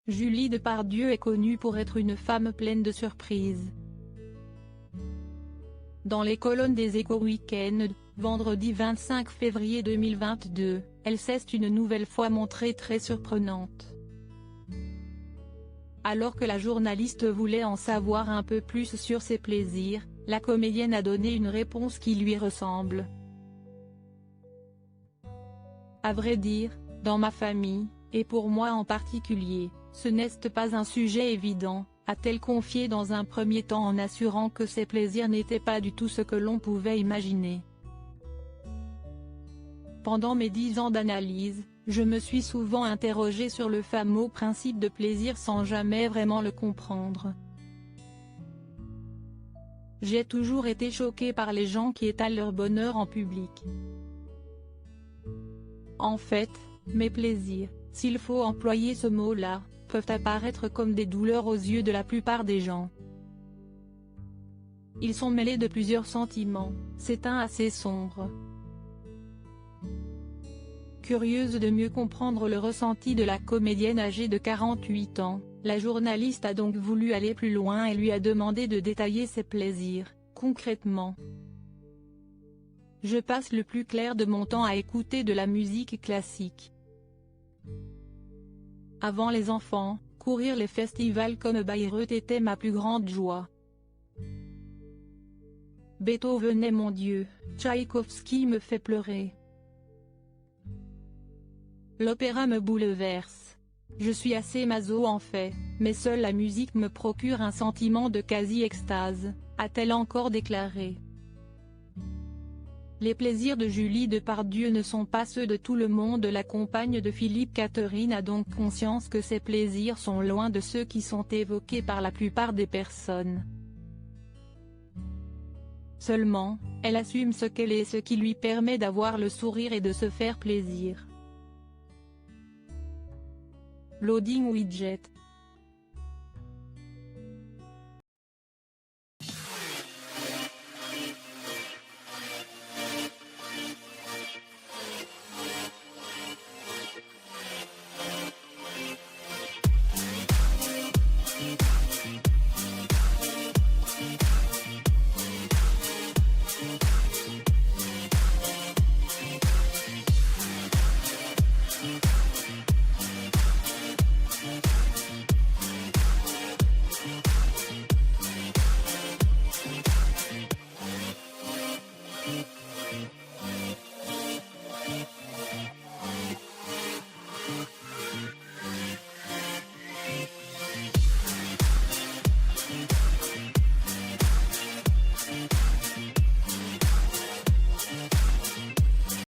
Julie Depardieu est connue pour être une femme pleine de surprises. Dans les colonnes des Échos Week-end, vendredi 25 février 2022, elle s'est une nouvelle fois montrée très surprenante. Alors que la journaliste voulait en savoir un peu plus sur ses plaisirs, la comédienne a donné une réponse qui lui ressemble. À vrai dire, dans ma famille, et pour moi en particulier, ce n'est pas un sujet évident, a-t-elle confié dans un premier temps en assurant que ses plaisirs n'étaient pas du tout ce que l'on pouvait imaginer. Pendant mes 10 ans d'analyse, je me suis souvent interrogée sur le fameux principe de plaisir sans jamais vraiment le comprendre. J'ai toujours été choquée par les gens qui étalent leur bonheur en public. En fait, mes plaisirs, s'il faut employer ce mot-là, peuvent apparaître comme des douleurs aux yeux de la plupart des gens. Ils sont mêlés de plusieurs sentiments, c'est un assez sombre. Curieuse de mieux comprendre le ressenti de la comédienne âgée de 48 ans, la journaliste a donc voulu aller plus loin et lui a demandé de détailler ses plaisirs, concrètement. Je passe le plus clair de mon temps à écouter de la musique classique. Avant les enfants, courir les festivals comme Bayreuth était ma plus grande joie. Beethoven est mon dieu, Tchaïkovski me fait pleurer. L'opéra me bouleverse. Je suis assez maso en fait, mais seule la musique me procure un sentiment de quasi-extase, a-t-elle encore déclaré. Les plaisirs de Julie Depardieu ne sont pas ceux de tout le monde. La compagne de Philippe Catherine a donc conscience que ses plaisirs sont loin de ceux qui sont évoqués par la plupart des personnes. Seulement, elle assume ce qu'elle est et ce qui lui permet d'avoir le sourire et de se faire plaisir. Loading widget.